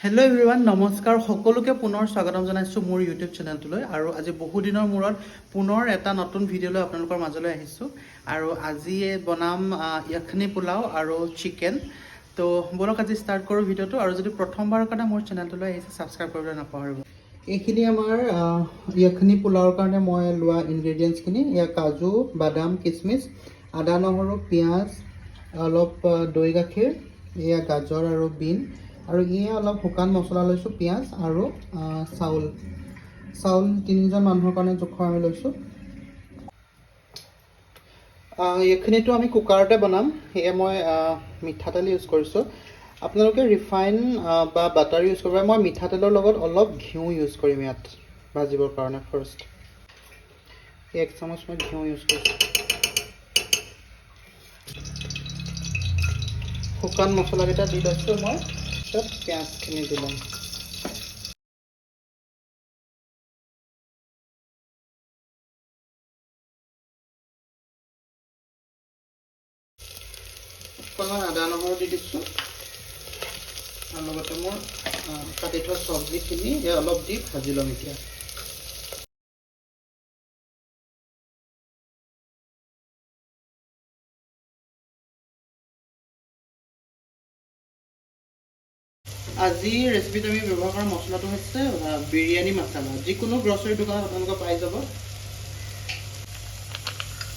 Hello' everyone, নমস্কাৰ। সকলোকে পুনৰ স্বাগতম জনাইছোঁ মোৰ ইউটিউব চেনেলটোলৈ। আৰু আজি বহুদিনৰ মূৰত পুনৰ এটা নতুন ভিডিঅ'লৈ আপোনালোকৰ মাজলৈ আহিছোঁ। আৰু আজি বনাম য়াখনি পোলাও আৰু চিকেন। তো বলক আজি ষ্টাৰ্ট কৰোঁ ভিডিঅ'টো। আৰু যদি প্ৰথমবাৰৰ কাৰণে মোৰ চেনেলটোলৈ আহিছে, ছাবস্ক্ৰাইব কৰিবলৈ নাপাহৰিব। এইখিনি আমাৰ য়াখনি পোলাওৰ কাৰণে মই লোৱা ইনগ্ৰেডিয়েণ্টছখিনি। ইয়াৰ কাজু, বাদাম, কিচমিচ, আদা, নহৰু, পিঁয়াজ, অলপ দৈ গাখীৰ, এয়া গাজৰ আৰু বিন, আৰু ইয়ে অলপ শুকান মছলা লৈছোঁ, পিঁয়াজ আৰু চাউল 3জন মানুহৰ কাৰণে জোখৰ আমি লৈছোঁ। এইখিনিতো আমি কুকাৰতে বনাম, সেয়ে মই মিঠাতেল ইউজ কৰিছোঁ। আপোনালোকে ৰিফাইন বা বাটাৰ ইউজ কৰিব পাৰে। মই মিঠাতেলৰ লগত অলপ ঘিউ ইউজ কৰিম ইয়াত ভাজিবৰ কাৰণে। ফাৰ্ষ্ট 1 চামুচ মই ঘিউ ইউজ কৰিছোঁ। শুকান মছলাকেইটা দি লৈছোঁ মই। তাৰপিছত পিঁয়াজখিনি দি ল'ম। অকণমান আদা নহৰু দি দিছোঁ, আৰু লগতে মোৰ কাটি থোৱা চব্জিখিনি অলপ দি ভাজি ল'ম এতিয়া। আজি ৰেচিপিত আমি ব্যৱহাৰ কৰা মছলাটো হৈছে বিৰিয়ানী মছলা। যিকোনো গ্ৰচাৰী দোকানত আপোনালোকে পাই যাব।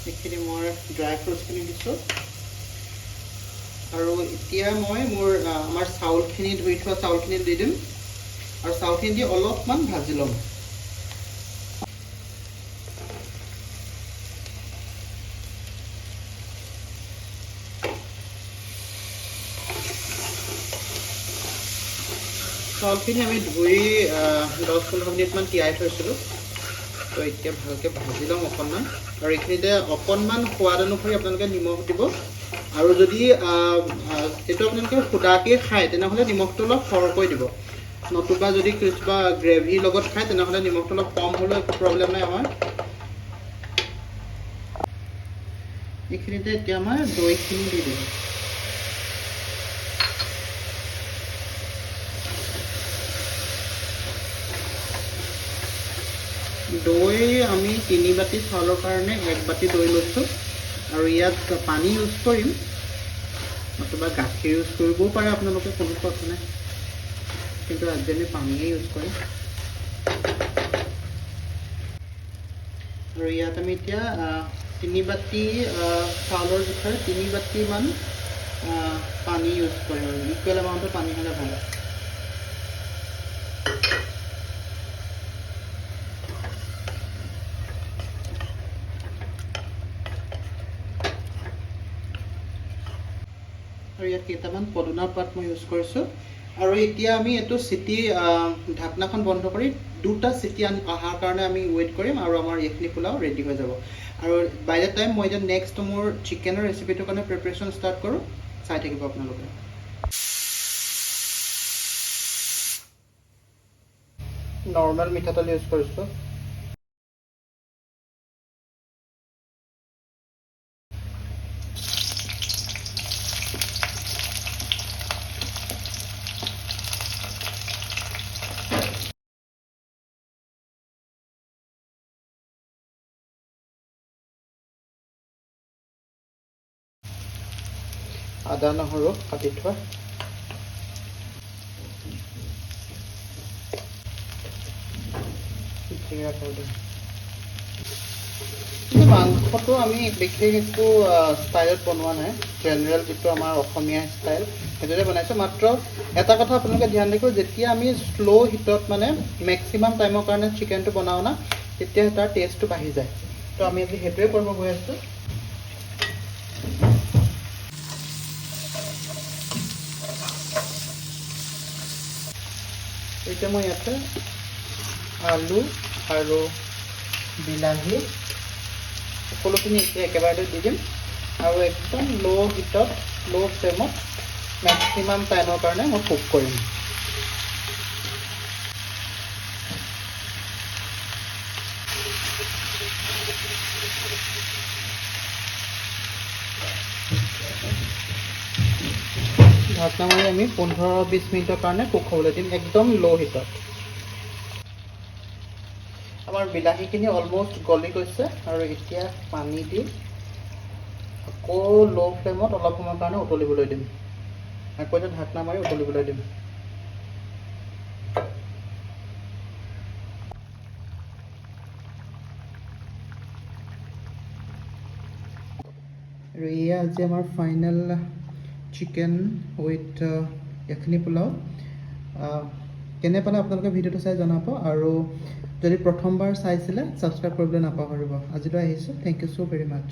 এইখিনি মই ড্ৰাই ফ্ৰুটছখিনি দিছোঁ। আৰু এতিয়া মই আমাৰ চাউলখিনি ধুই থোৱা চাউলখিনি দি দিম, আৰু চাউলখিনি দি অলপমান ভাজি ল'ম। চাউলখিনি আমি ধুই 10-15 মিনিটমান তিয়াই থৈছিলোঁ। তো এতিয়া ভালকৈ ভাজি ল'ম অকণমান। আৰু এইখিনিতে অকণমান সোৱাদ অনুসৰি আপোনালোকে নিমখ দিব। আৰু যদি এইটো আপোনালোকে সুদাকৈ খায় তেনেহ'লে নিমখটো অলপ সৰহকৈ দিব। নতুবা যদি কিবা গ্ৰেভিৰ লগত খায় তেনেহ'লে নিমখটো অলপ কম হ'লেও একো প্ৰব্লেম নাই আমাৰ। এইখিনিতে এতিয়া আমাৰ দৈখিনি দি দিম। দৈ আমি 3 বাতি চাউলৰ কাৰণে 1 বাতি দৈ লৈছোঁ। আৰু ইয়াত পানী ইউজ কৰিম, নতুবা গাখীৰ ইউজ কৰিবও পাৰে আপোনালোকে, কোনো কথা নাই। কিন্তু আজি আমি পানীয়ে ইউজ কৰিম। আৰু ইয়াত আমি এতিয়া 3 বাতি চাউলৰ জোখৰে 3 বাতিমান পানী ইউজ কৰিম। আৰু ইকুৱেল এমাউণ্টৰ পানী হ'লে ভাল। আৰু ইয়াত কেইটামান পদুনাৰ পাত মই ইউজ কৰিছোঁ। আৰু এতিয়া আমি এইটো চিটি ঢাকনাখন বন্ধ কৰি 2টা চিটি অহাৰ কাৰণে আমি ৱেইট কৰিম, আৰু আমাৰ য়াখনি পোলাও ৰেডি হৈ যাব। আৰু বাই দ্য টাইম মই এতিয়া নেক্সট মোৰ চিকেনৰ ৰেচিপিটোৰ কাৰণে প্ৰিপেৰেশ্যন ষ্টাৰ্ট কৰোঁ। চাই থাকিব আপোনালোকে। নৰ্মেল মিঠাতেল ইউজ কৰিছোঁ। আদা নহৰু কাটি থোৱা, জিৰা পাউডাৰ। কিন্তু মাংসটো আমি বিশেষ একো ষ্টাইলত বনোৱা নাই। জেনেৰেল যিটো আমাৰ অসমীয়া ষ্টাইল সেইটোতে বনাইছোঁ। মাত্ৰ এটা কথা আপোনালোকে ধ্যান ৰাখিব, যেতিয়া আমি শ্ল' হিটত মানে মেক্সিমাম টাইমৰ কাৰণে চিকেনটো বনাওঁ না, তেতিয়া তাৰ টেষ্টটো বাঢ়ি যায়। তো আমি আজি সেইটোৱে কৰিব গৈ আছোঁ। এতিয়া মই ইয়াতে আলু আৰু বিলাহী সকলোখিনি এতিয়া একেবাৰতে দি দিম, আৰু একদম ল' হিটত, ল' ফ্লেমত মেক্সিমাম টাইমৰ কাৰণে মই কুক কৰিম। ঢাকনা মাৰি আমি 15-20 মিনিটৰ কাৰণে কুক হ'বলৈ দিম একদম ল' হিটত। আমাৰ বিলাহীখিনি অলমষ্ট গলি গৈছে আৰু এতিয়া পানী দি আকৌ ল' ফ্লেমত অলপ সময়ৰ কাৰণে উতলিবলৈ দিম। আকৌ এতিয়া ঢাকনা মাৰি উতলিবলৈ দিম। আৰু এয়া আজি আমাৰ ফাইনেল চিকেন উইথ য়াখনি পোলাও। কেনে পালে আপোনালোকে ভিডিঅ'টো চাই জনাব আৰু যদি প্ৰথমবাৰ চাইছিলে ছাবস্ক্ৰাইব কৰিবলৈ নাপাহৰিব। আজিলৈ আহিছোঁ। Thank you so' very much.